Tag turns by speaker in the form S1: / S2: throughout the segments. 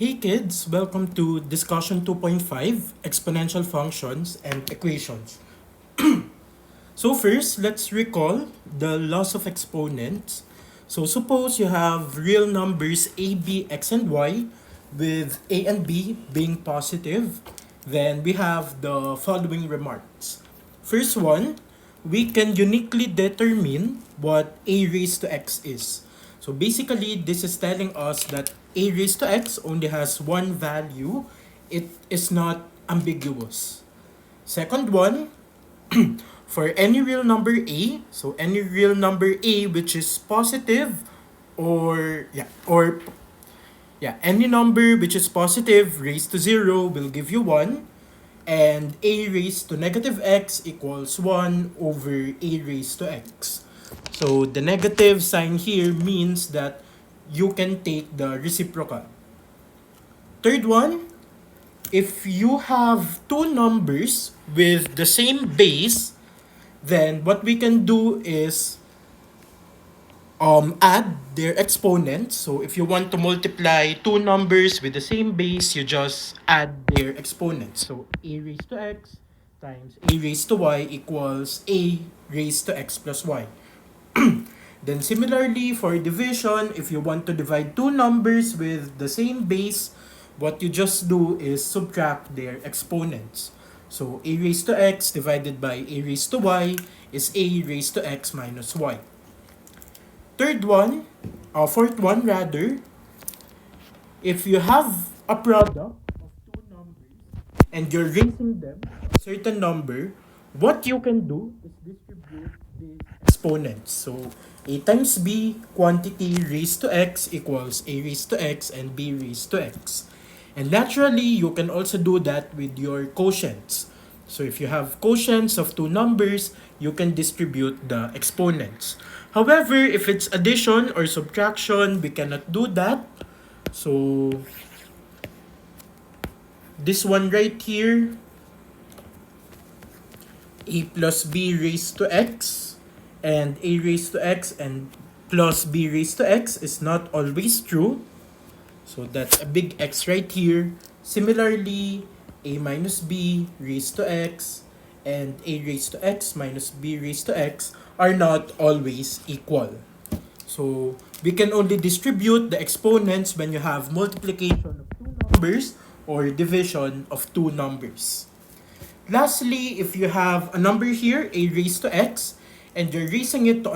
S1: Hey kids, welcome to discussion 2.5, exponential functions and equations. So first, let's recall the laws of exponents. So suppose you have real numbers a, b, x, and y with a and b being positive, then we have the following remarks. First one, we can uniquely determine what a raised to x is. So basically, this is telling us that a raised to x only has one value. It is not ambiguous. Second one, for any real number a, so any real number a which is positive or any number which is positive raised to 0 will give you 1, and a raised to negative x equals 1 over a raised to x. So the negative sign here means that you can take the reciprocal. Third one, if you have two numbers with the same base, then what we can do is add their exponents. So if you want to multiply two numbers with the same base, you just add their exponents. So a raised to x times a raised to y equals a raised to x plus y. Then similarly for division, if you want to divide two numbers with the same base, what you just do is subtract their exponents. So a raised to x divided by a raised to y is a raised to x minus y. Fourth one rather, if you have a product of two numbers and you're raising them a certain number, what you can do is distribute the exponents. So a times b quantity raised to x equals a raised to x and b raised to x. And naturally, you can also do that with your quotients. So if you have quotients of two numbers, you can distribute the exponents. However, if it's addition or subtraction, we cannot do that. So this one right here, a plus b raised to x and a raised to x and plus b raised to x is not always true. So that's a big X right here. Similarly, a minus b raised to x and a raised to x minus b raised to x are not always equal. So we can only distribute the exponents when you have multiplication of two numbers or division of two numbers. Lastly, if you have a number here, a raised to x, and you're raising it to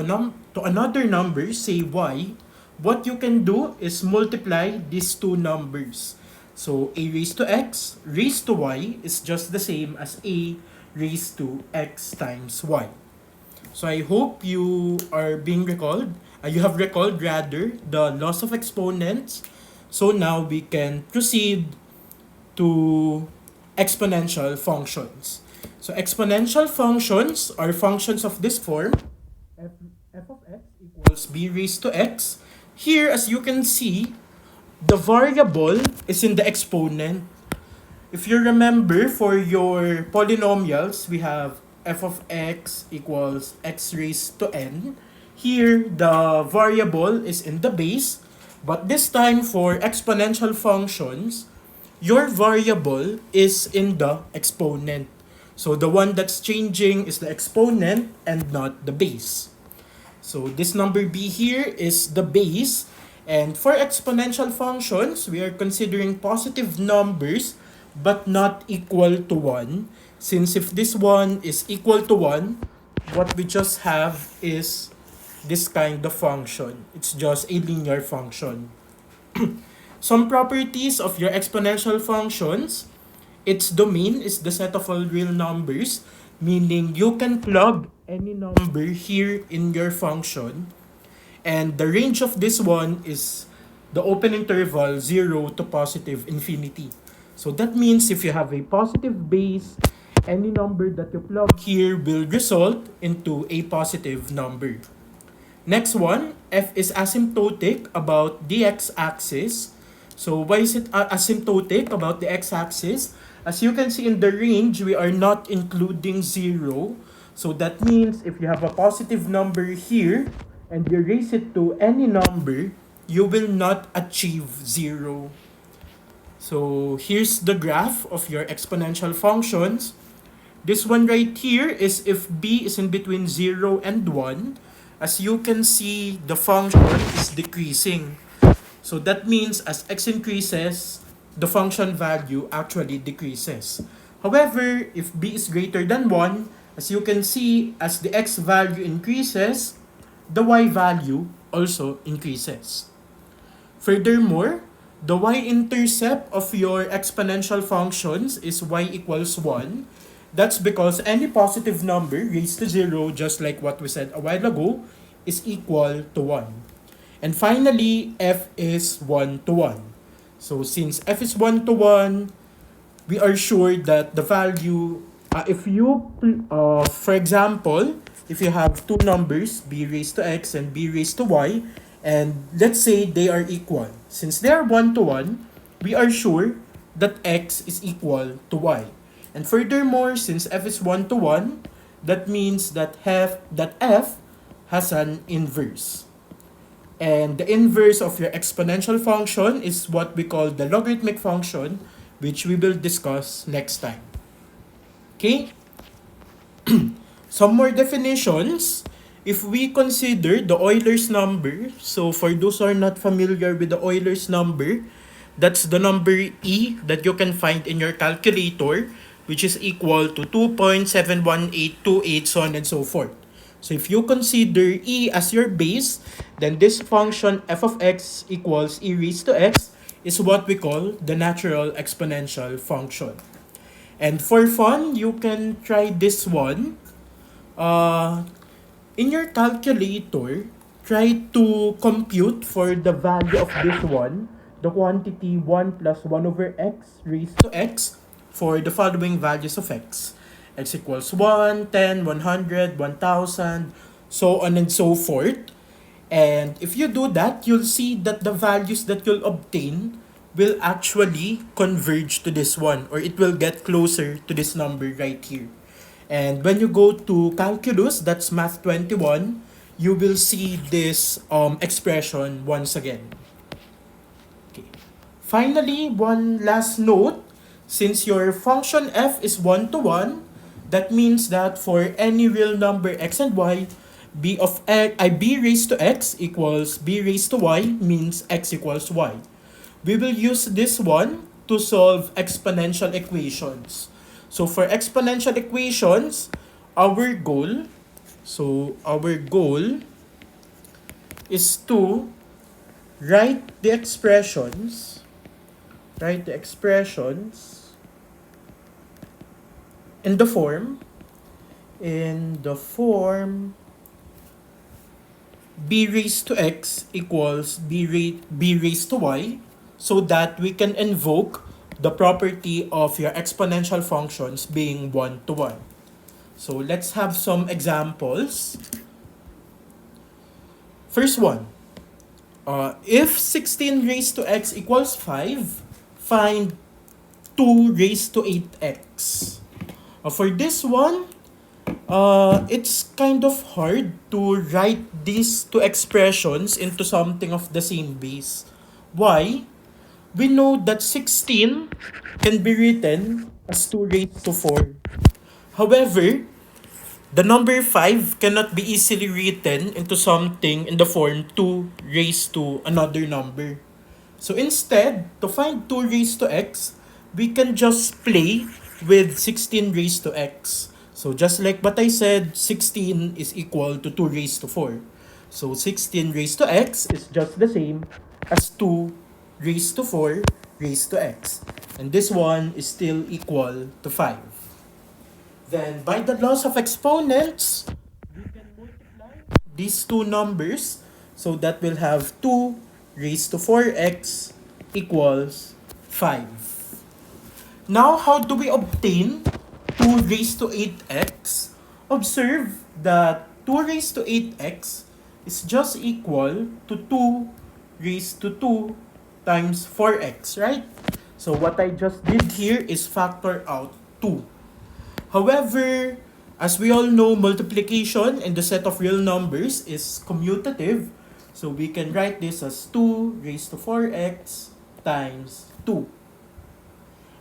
S1: another number, say y, what you can do is multiply these two numbers. So a raised to x raised to y is just the same as a raised to x times y. So I hope you are being recalled. You have recalled rather the laws of exponents. So now we can proceed to exponential functions. So exponential functions are functions of this form. F of x equals b raised to x. Here, as you can see, the variable is in the exponent. If you remember, for your polynomials, we have f of x equals x raised to n. Here, the variable is in the base. But this time, for exponential functions, your variable is in the exponent. So the one that's changing is the exponent and not the base. So this number b here is the base. And for exponential functions, we are considering positive numbers but not equal to 1. Since if this one is equal to 1, what we just have is this kind of function. It's just a linear function. Some properties of your exponential functions: its domain is the set of all real numbers, meaning you can plug any number here in your function. And the range of this one is the open interval 0 to positive infinity. So that means if you have a positive base, any number that you plug here will result into a positive number. Next one, f is asymptotic about the x-axis. So why is it asymptotic about the x-axis? As you can see in the range, we are not including 0. So that means if you have a positive number here and you raise it to any number, you will not achieve 0. So here's the graph of your exponential functions. This one right here is if b is in between 0 and 1. As you can see, the function is decreasing. So that means as x increases, the function value actually decreases. However, if b is greater than 1, as you can see, as the x value increases, the y value also increases. Furthermore, the y-intercept of your exponential functions is y equals 1. That's because any positive number raised to 0, just like what we said a while ago, is equal to 1. And finally, f is 1 to 1. So since f is 1 to 1, we are sure that the value, for example, if you have two numbers, b raised to x and b raised to y, and let's say they are equal. Since they are 1 to 1, we are sure that x is equal to y. And furthermore, since f is 1 to 1, that means that f has an inverse. And the inverse of your exponential function is what we call the logarithmic function, which we will discuss next time. Okay? Some more definitions. If we consider the Euler's number, so for those who are not familiar with the Euler's number, that's the number E that you can find in your calculator, which is equal to 2.71828, so on and so forth. So if you consider E as your base, then this function f of x equals e raised to x is what we call the natural exponential function. And for fun, you can try this one. In your calculator, try to compute for the value of this one, the quantity 1 plus 1 over x raised to x for the following values of x. X equals 1, 10, 100, 1000, so on and so forth. And if you do that, you'll see that the values that you'll obtain will actually converge to this one, or it will get closer to this number right here. And when you go to calculus, that's math 21, you will see this expression once again. Okay. Finally, one last note. Since your function f is 1 to 1, that means that for any real number x and y, b raised to x equals b raised to y means x equals y. We will use this one to solve exponential equations. So for exponential equations, our goal is to write the expressions in the form b raised to x equals b raised to y, so that we can invoke the property of your exponential functions being 1 to 1. So let's have some examples. First one, if 16 raised to x equals 5, find 2 raised to 8x. For this one, it's kind of hard to write these two expressions into something of the same base. Why? We know that 16 can be written as 2 raised to 4. However, the number 5 cannot be easily written into something in the form 2 raised to another number. So instead, to find 2 raised to x, we can just play with 16 raised to x. So just like what I said, 16 is equal to 2 raised to 4. So 16 raised to x is just the same as 2 raised to 4 raised to x. And this one is still equal to 5. Then, by the laws of exponents, we can multiply these two numbers. So that will have 2 raised to 4x equals 5. Now, how do we obtain 2 raised to 8x? Observe that 2 raised to 8x is just equal to 2 raised to 2 times 4x, right? So what I just did here is factor out 2. However, as we all know, multiplication in the set of real numbers is commutative. So we can write this as 2 raised to 4x times 2.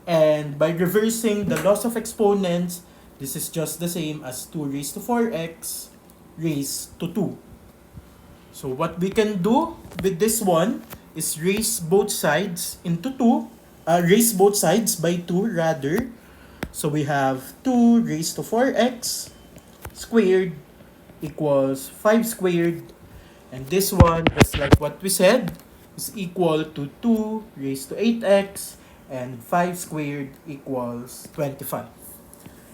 S1: And by reversing the loss of exponents, this is just the same as 2 raised to 4x raised to 2. So what we can do with this one is raise both sides into 2. Raise both sides by 2 rather. So we have 2 raised to 4x squared equals 5 squared. And this one, just like what we said, is equal to 2 raised to 8x, and 5 squared equals 25.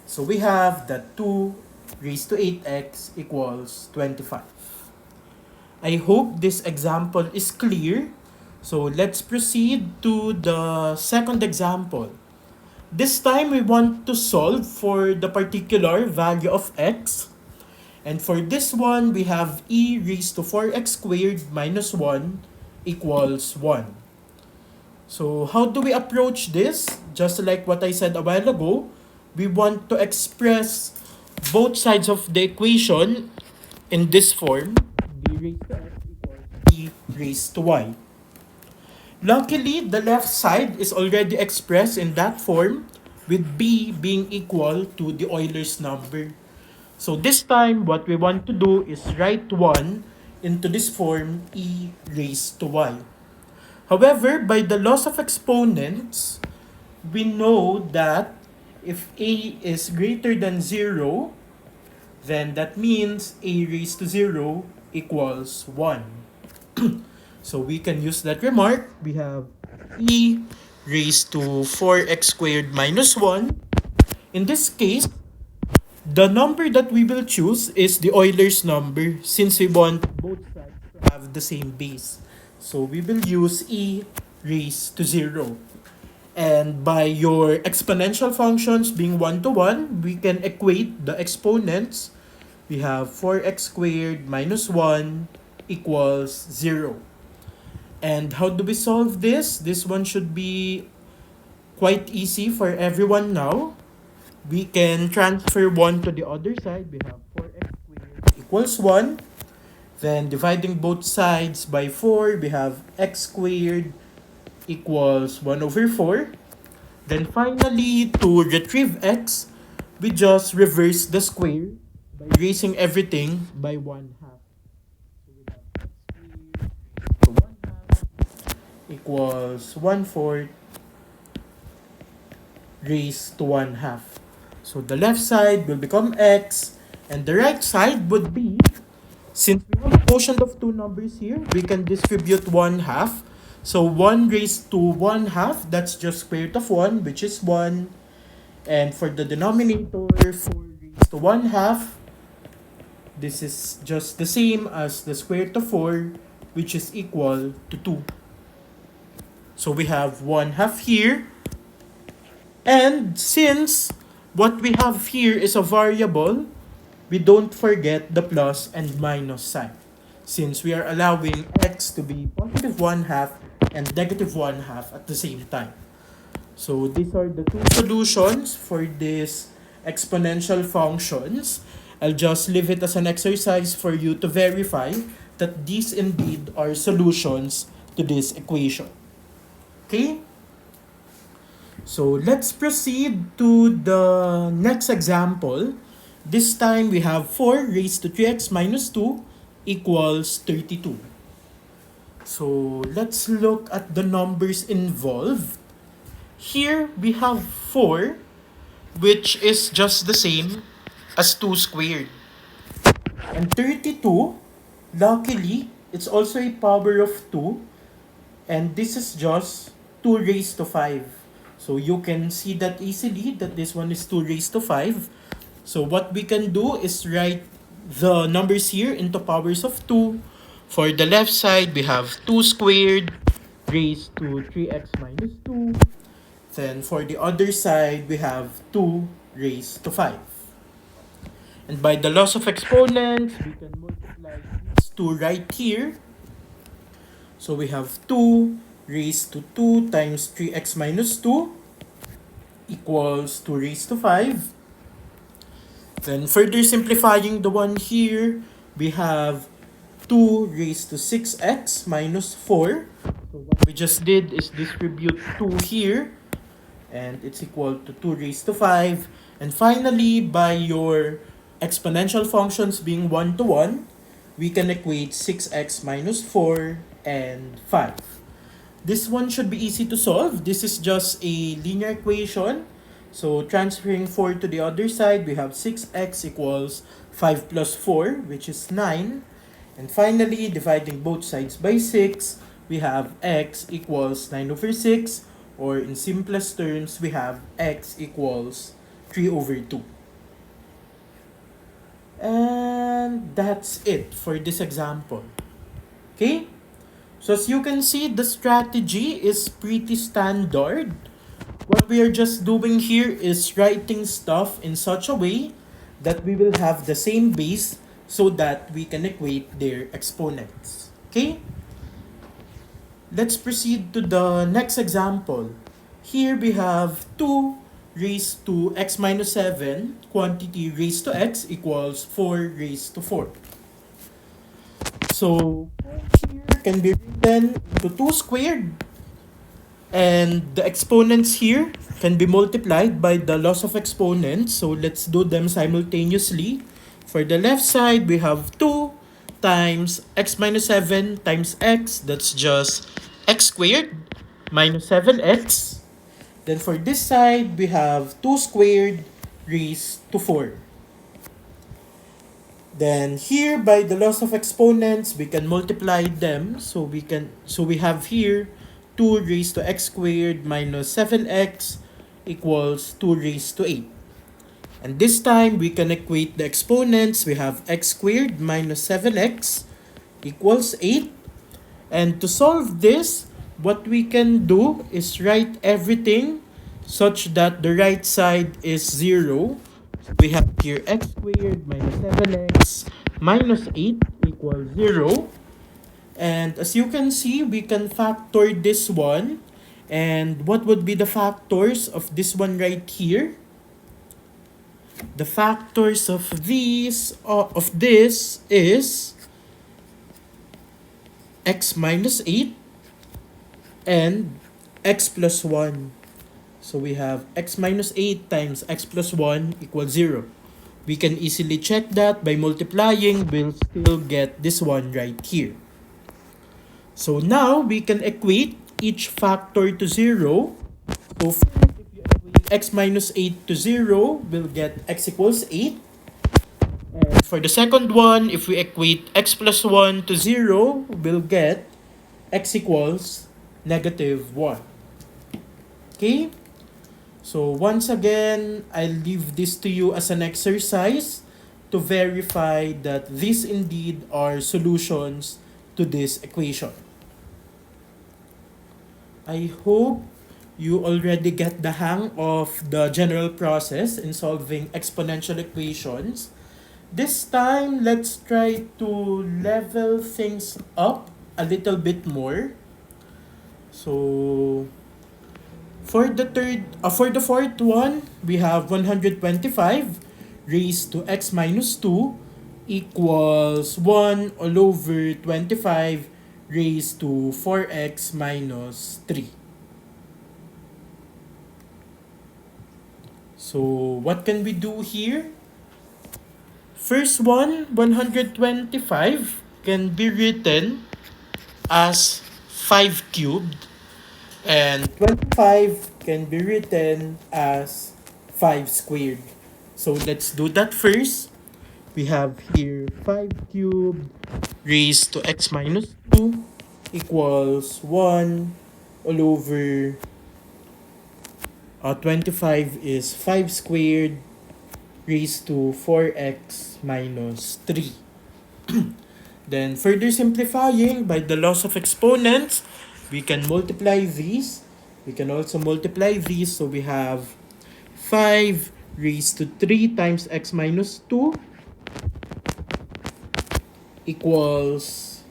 S1: So we have that 2 raised to 8x equals 25. I hope this example is clear. So let's proceed to the second example. This time we want to solve for the particular value of x. And for this one, we have e raised to 4x squared minus 1 equals 1. So how do we approach this? Just like what I said a while ago, we want to express both sides of the equation in this form. B raised to x equals b raised to y. Luckily, the left side is already expressed in that form with b being equal to the Euler's number. So this time, what we want to do is write 1 into this form e raised to y. However, by the laws of exponents, we know that if a is greater than 0, then that means a raised to 0 equals 1. So we can use that remark. We have e raised to 4x squared minus 1. In this case, the number that we will choose is the Euler's number since we want both sides to have the same base. So we will use e raised to 0. And by your exponential functions being 1 to 1, we can equate the exponents. We have 4x squared minus 1 equals 0. And how do we solve this? This one should be quite easy for everyone now. We can transfer 1 to the other side. We have 4x squared equals 1. Then dividing both sides by 4, we have x squared equals 1 over 4. Then finally, to retrieve x, we just reverse the square by raising everything by 1 half. So we have x squared raised to 1 half equals 1/4 raised to 1 half. So the left side will become x, and the right side would be, since we have a quotient of two numbers here, we can distribute 1 half. So 1 raised to 1 half, that's just square root of 1, which is 1. And for the denominator, 4 raised to 1 half, this is just the same as the square root of 4, which is equal to 2. So we have 1 half here. And since what we have here is a variable, we don't forget the plus and minus sign, since we are allowing x to be positive 1 half and negative 1 half at the same time. So these are the two solutions for these exponential functions. I'll just leave it as an exercise for you to verify that these indeed are solutions to this equation. Okay? So let's proceed to the next example. This time we have 4 raised to 3x minus 2 equals 32. So let's look at the numbers involved. Here we have 4, which is just the same as 2 squared. And 32, luckily, it's also a power of 2. And this is just 2 raised to 5. So you can see that easily that this one is 2 raised to 5. So what we can do is write the numbers here into powers of 2. For the left side, we have 2 squared raised to 3x minus 2. Then for the other side, we have 2 raised to 5. And by the laws of exponents, we can multiply these 2 right here. So we have 2 raised to 2 times 3x minus 2 equals 2 raised to 5. Then further simplifying the one here, we have 2 raised to 6x minus 4. So what we just did is distribute 2 here. and it's equal to 2 raised to 5. And finally, by your exponential functions being 1 to 1, we can equate 6x minus 4 and 5. This one should be easy to solve. This is just a linear equation. So transferring 4 to the other side, we have 6x equals 5 plus 4, which is 9. And finally, dividing both sides by 6, we have x equals 9 over 6, or in simplest terms, we have x equals 3 over 2. And that's it for this example. Okay? So as you can see, the strategy is pretty standard. What we are just doing here is writing stuff in such a way that we will have the same base so that we can equate their exponents. Okay? Let's proceed to the next example. Here we have 2 raised to x minus 7 quantity raised to x equals 4 raised to 4. So 4 here can be written into 2 squared, and the exponents here can be multiplied by the loss of exponents. So let's do them simultaneously. For the left side, we have 2 times x minus 7 times x. That's just x squared minus 7x. Then for this side, we have 2 squared raised to 4. Then here, by the loss of exponents, we can multiply them. So we have here 2 raised to x squared minus 7x equals 2 raised to 8. And this time, we can equate the exponents. We have x squared minus 7x equals 8. And to solve this, what we can do is write everything such that the right side is 0. So we have here x squared minus 7x minus 8 equals 0. And as you can see, we can factor this one. And what would be the factors of this one right here? The factors of this is x minus 8 and x plus 1. So we have x minus 8 times x plus 1 equals 0. We can easily check that by multiplying. We'll still get this one right here. So now we can equate each factor to 0. So first, if you equate x minus 8 to 0, we'll get x equals 8. And for the second one, if we equate x plus 1 to 0, we'll get x equals negative 1. Okay? So once again, I'll leave this to you as an exercise to verify that these indeed are solutions to this equation. I hope you already get the hang of the general process in solving exponential equations. This time, let's try to level things up a little bit more. So for the fourth one, we have 125 raised to x minus 2 equals 1 all over 25 raised to 4x minus 3. So what can we do here? First one, 125 can be written as 5 cubed, and 25 can be written as 5 squared. So let's do that first. We have here 5 cubed raised to x minus 2 equals 1 all over 25 is 5 squared raised to 4x minus 3. Then further simplifying by the loss of exponents, we can multiply these. We can also multiply these. So we have 5 raised to 3 times x minus 2 equals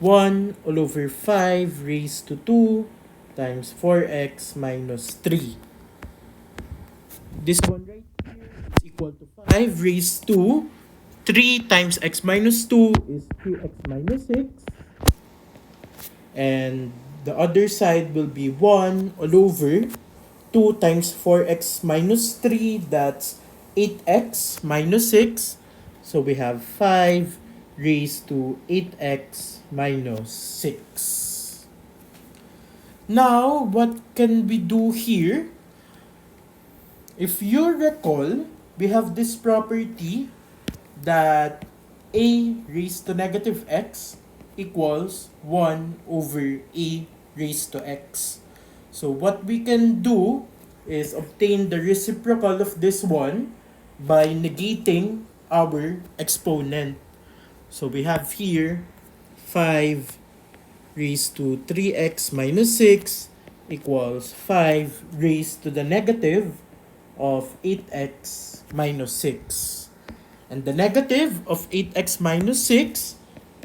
S1: 1 all over 5 raised to 2 times 4x minus 3. This one right here is equal to 5 raised to 3 times x minus 2 is 3x minus 6. And The other side will be 1 all over 2 times 4x minus 3, that's 8x minus 6. So we have 5 raised to 8x minus 6. Now, what can we do here? If you recall, we have this property that a raised to negative x equals 1 over a raised to x. So what we can do is obtain the reciprocal of this one by negating our exponent. So we have here 5 raised to 3x minus 6 equals 5 raised to the negative of 8x minus 6. And the negative of 8x minus 6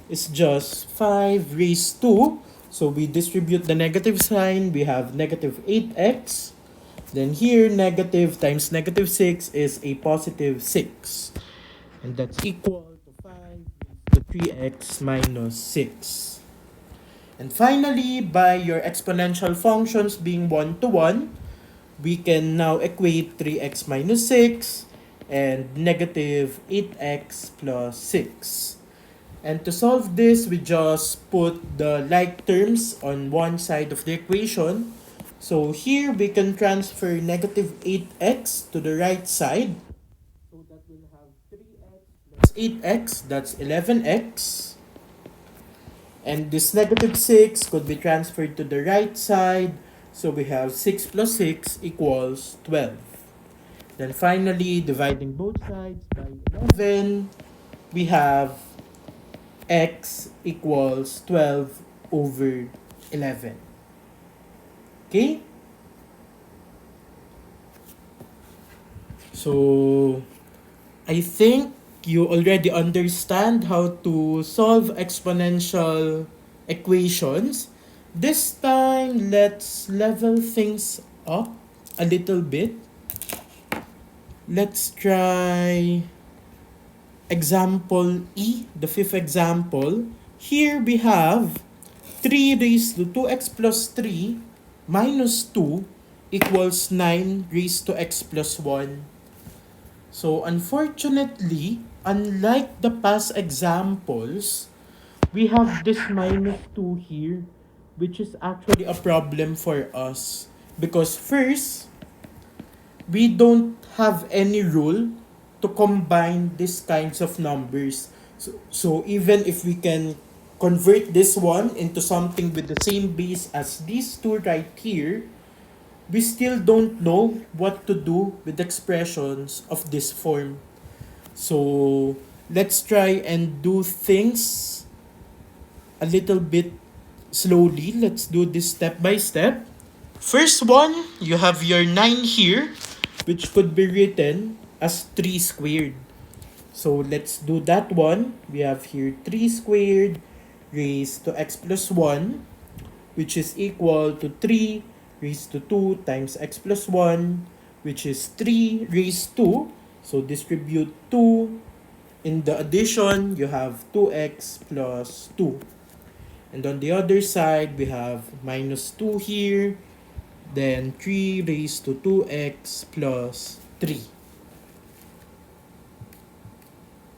S1: is just 5 raised to, so we distribute the negative sign, we have negative 8x. Then here, negative times negative 6 is a positive 6. And that's equal to 5 raised to 3x minus 6. And finally, by your exponential functions being 1 to 1, we can now equate 3x minus 6 and negative 8x plus 6. And to solve this, we just put the like terms on one side of the equation. So here we can transfer negative 8x to the right side. So that will have 3x plus 8x, that's 11x. And this negative 6 could be transferred to the right side. So we have 6 plus 6 equals 12. Then finally, dividing both sides by 11, we have x equals 12 over 11. Okay? So, I think you already understand how to solve exponential equations. This time, let's level things up a little bit. Let's try example E, the fifth example. Here we have 3 raised to 2x plus 3 minus 2 equals 9 raised to x plus 1. So unfortunately, unlike the past examples, we have this minus 2 here, which is actually a problem for us. Because first, we don't have any rule to combine these kinds of numbers. So even if we can convert this one into something with the same base as these two right here, we still don't know what to do with expressions of this form. So let's try and do things a little bit slowly. Let's do this step by step. First one, you have your 9 here, which could be written as 3 squared. So let's do that one. We have here 3 squared raised to x plus 1, which is equal to 3 raised to 2 times x plus 1, which is 3 raised to. So distribute 2. In the addition, you have 2x plus 2. And on the other side, we have minus 2 here. Then 3 raised to 2x plus 3.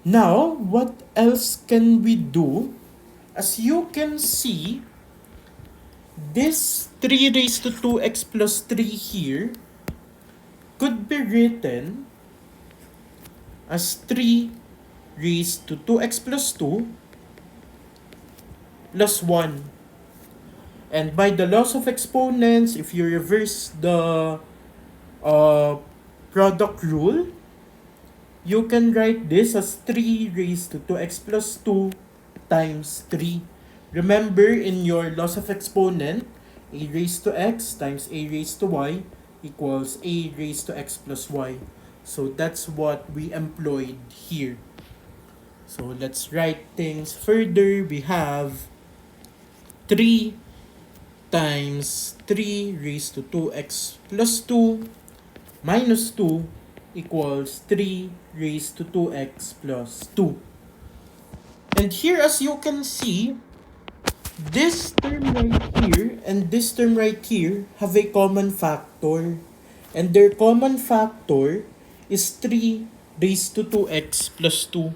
S1: Now, what else can we do? As you can see, this 3 raised to 2x plus 3 here could be written as 3 raised to 2x plus 2 plus 1. And by the laws of exponents, if you reverse the product rule, you can write this as 3 raised to 2x plus 2 times 3. Remember, in your laws of exponent, a raised to x times a raised to y equals a raised to x plus y. So that's what we employed here. So let's write things further. We have 3 times 3 raised to 2x plus 2 minus 2 equals 3 raised to 2x plus 2. And here, as you can see, This term right here and this term right here have a common factor. And their common factor is 3 raised to 2x plus 2.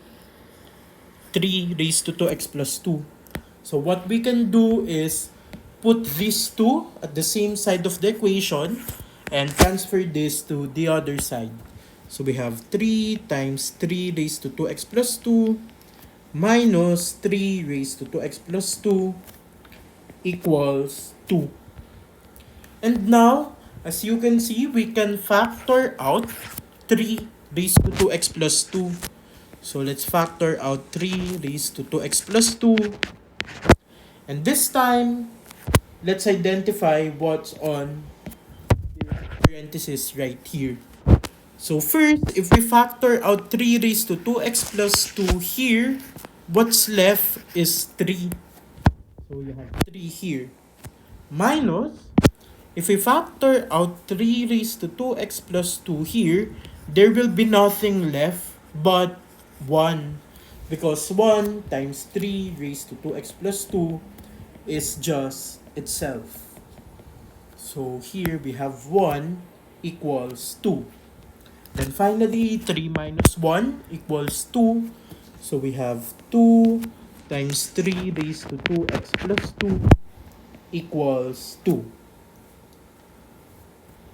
S1: 3 raised to 2x plus 2. So what we can do is put these two at the same side of the equation and transfer this to the other side. So we have 3 times 3 raised to 2x plus 2 minus 3 raised to 2x plus 2 equals 2. And now, as you can see, we can factor out 3 raised to 2x plus 2. So let's factor out 3 raised to 2x plus 2. And this time, let's identify what's on the parenthesis right here. So first, if we factor out 3 raised to 2x plus 2 here, what's left is 3. So you have 3 here. Minus, if we factor out 3 raised to 2x plus 2 here, there will be nothing left but 1. Because 1 times 3 raised to 2x plus 2 is just itself. So here we have 1 equals 2. Then finally, 3 minus 1 equals 2. So we have 2 times 3 raised to 2x plus 2 equals 2.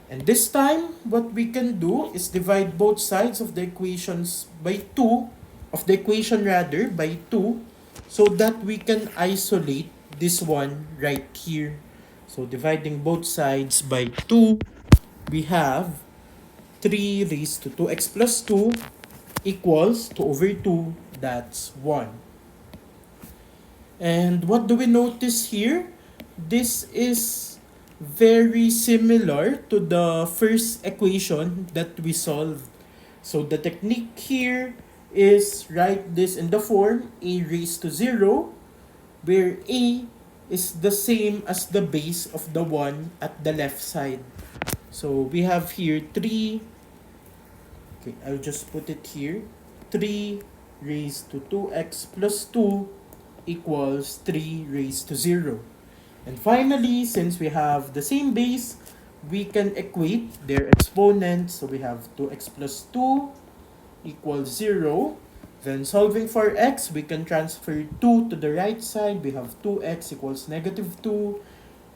S1: And this time, what we can do is divide both sides of the equations by 2, of the equation rather, by 2, so that we can isolate this one right here. So dividing both sides by 2, we have 3 raised to 2x plus 2 equals 2 over 2, that's 1. And what do we notice here? This is very similar to the first equation that we solved. So the technique here is write this in the form a raised to 0, where a is the same as the base of the one at the left side. So we have here 3, okay, I'll just put it here, 3 raised to 2x plus 2 equals 3 raised to 0. And finally, since we have the same base, we can equate their exponents. So we have 2x plus 2 equals 0. Then solving for x, we can transfer 2 to the right side. We have 2x equals negative 2.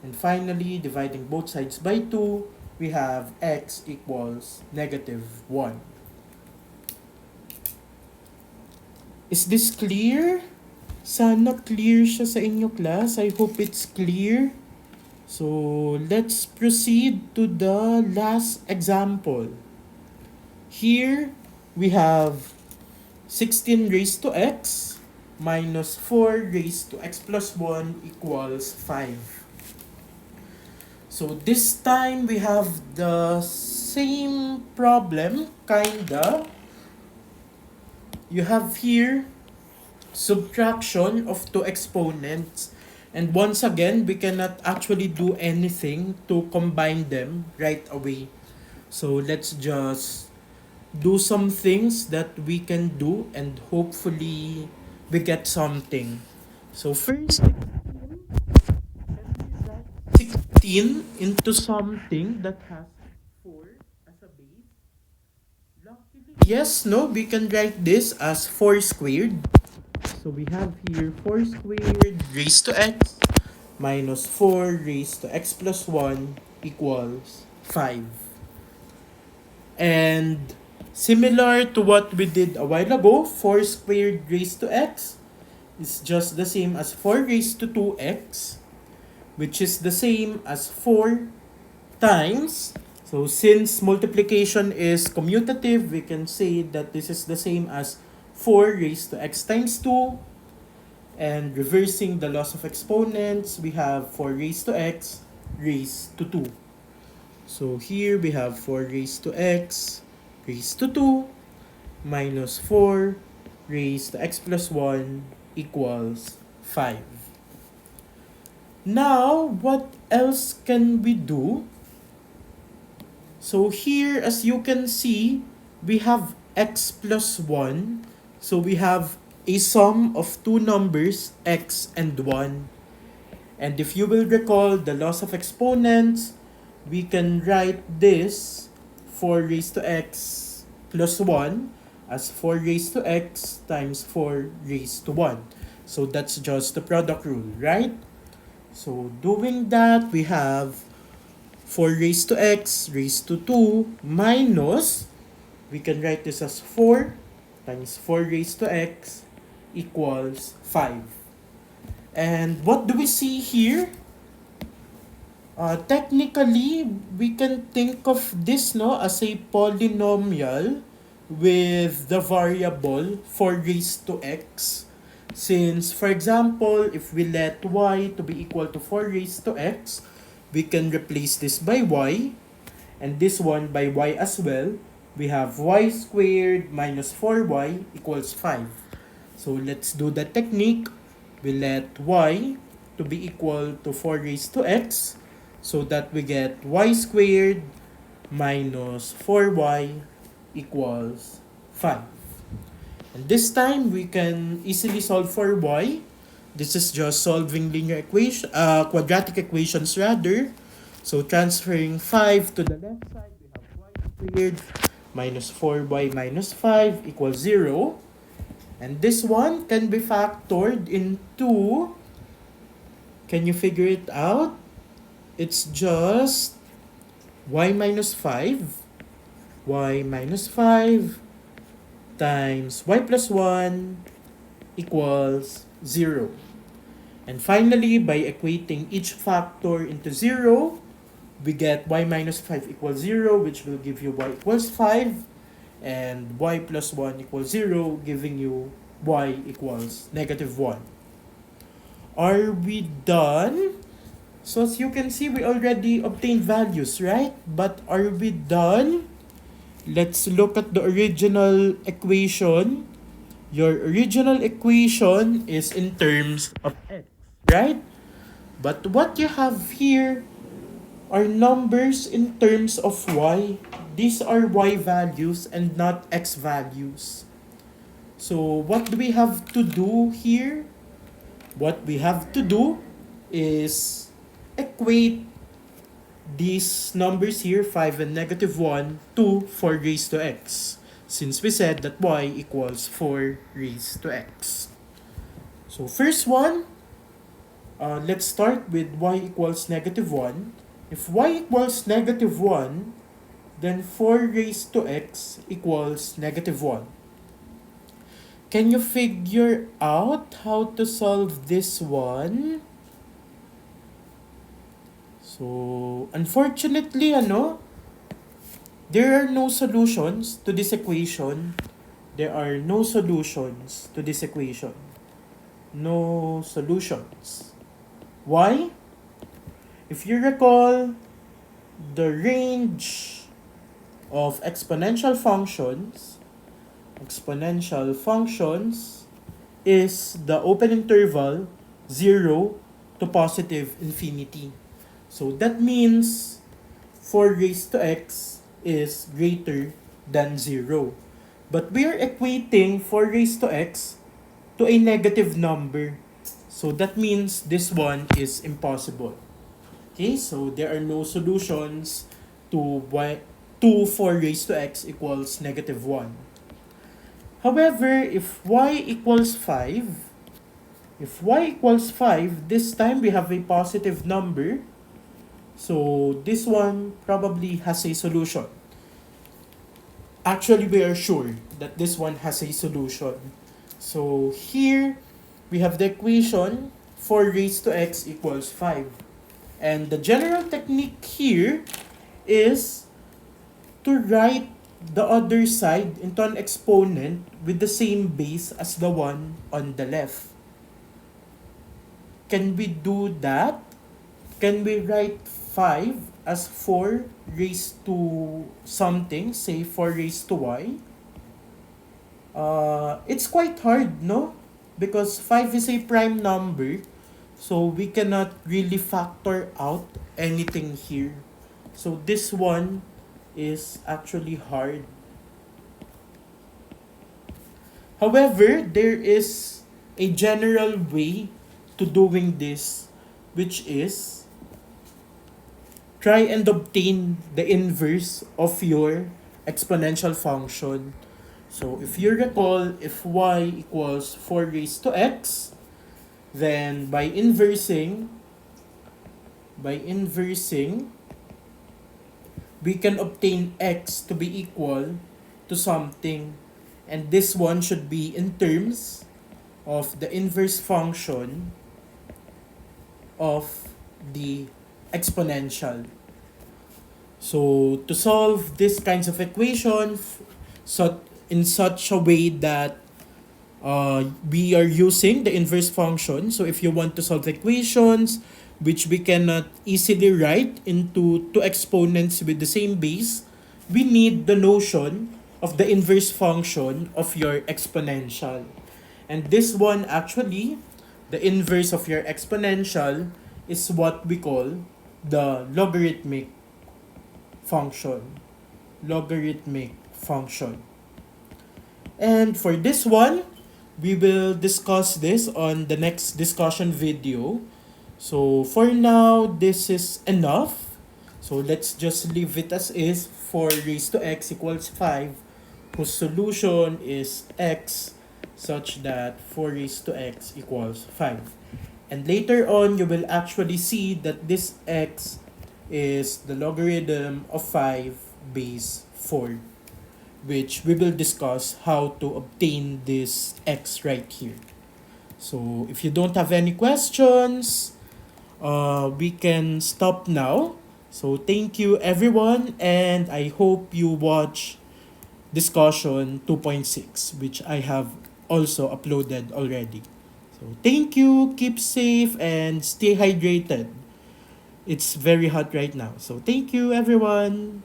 S1: And finally, dividing both sides by 2, we have x equals negative 1. Is this clear? Sana clear siya sa inyo, class. I hope it's clear. So, let's proceed to the last example. Here, we have 16 raised to x minus 4 raised to x plus 1 equals 5. So, this time, we have the same problem, kinda. You have here subtraction of two exponents, and once again we cannot actually do anything to combine them right away. So let's just do some things that we can do and hopefully we get something. So first, 16 into something that has 4 as a base. Luckily, yes, no, we can write this as 4 squared. So we have here 4 squared raised to x minus 4 raised to x plus 1 equals 5. And similar to what we did a while ago, 4 squared raised to x is just the same as 4 raised to 2x, which is the same as 4 times. So since multiplication is commutative, we can say that this is the same as 4 raised to x times 2. And reversing the loss of exponents, we have 4 raised to x raised to 2. So here we have 4 raised to x raised to 2 minus 4 raised to x plus 1 equals 5. Now, what else can we do? So here, as you can see, we have x plus 1. So we have a sum of two numbers, x and 1. And if you will recall the laws of exponents, we can write this 4 raised to x plus 1 as 4 raised to x times 4 raised to 1. So that's just the product rule, right? So doing that, we have 4 raised to x raised to 2 minus, we can write this as 4 times 4 raised to x equals 5. And what do we see here? Technically, we can think of this as a polynomial with the variable 4 raised to x. Since, for example, if we let y to be equal to 4 raised to x, we can replace this by y, and this one by y as well. We have y squared minus 4y equals 5. So let's do the technique. We let y to be equal to 4 raised to x, so that we get y squared minus 4y equals 5. And this time, we can easily solve for y. This is just solving quadratic equations rather. So transferring 5 to the left side, we have y squared minus 4y minus 5 equals 0. And this one can be factored into, can you figure it out? It's just y minus 5 times y plus 1 equals 0. And finally, by equating each factor into 0, we get y minus 5 equals 0, which will give you y equals 5, and y plus 1 equals 0, giving you y equals negative 1. Are we done? So as you can see, we already obtained values, right? But are we done? Let's look at the original equation. Your original equation is in terms of x, right? But what you have here are numbers in terms of y. These are y values and not x values. So what do we have to do here? What we have to do is equate these numbers here, 5 and negative 1, to 4 raised to x, since we said that y equals 4 raised to x. So first one, let's start with y equals negative 1. If y equals negative 1, then 4 raised to x equals negative 1. Can you figure out how to solve this one? So, unfortunately, there are no solutions to this equation. There are no solutions to this equation. No solutions. Why? If you recall, the range of exponential functions is the open interval 0 to positive infinity. So that means 4 raised to x is greater than 0. But we are equating 4 raised to x to a negative number. So that means this one is impossible. Okay, so there are no solutions to 4 raised to x equals negative 1. However, if y equals 5, this time we have a positive number. So this one probably has a solution. Actually, we are sure that this one has a solution. So here, we have the equation 4 raised to x equals 5. And the general technique here is to write the other side into an exponent with the same base as the one on the left. Can we do that? Can we write 5 as 4 raised to something, say 4 raised to y? It's quite hard, no? Because 5 is a prime number, so we cannot really factor out anything here. So this one is actually hard. However, there is a general way to doing this which is try and obtain the inverse of your exponential function. So if you recall, if y equals 4 raised to x, then by inversing, we can obtain x to be equal to something, and this one should be in terms of the inverse function of the exponential. So to solve this kinds of equations, so in such a way that we are using the inverse function. So if you want to solve equations which we cannot easily write into two exponents with the same base, we need the notion of the inverse function of your exponential. And this one actually, the inverse of your exponential, is what we call the logarithmic function. Logarithmic function. And for this one, we will discuss this on the next discussion video. So for now, this is enough. So let's just leave it as is. 4 raised to x equals 5, whose solution is x, such that 4 raised to x equals 5. And later on, you will actually see that this x is the logarithm of 5 base 4, which we will discuss how to obtain this x right here. So if you don't have any questions, we can stop now. So thank you everyone, and I hope you watch discussion 2.6, which I have also uploaded already. So thank you, keep safe, and stay hydrated. It's very hot right now. So thank you everyone.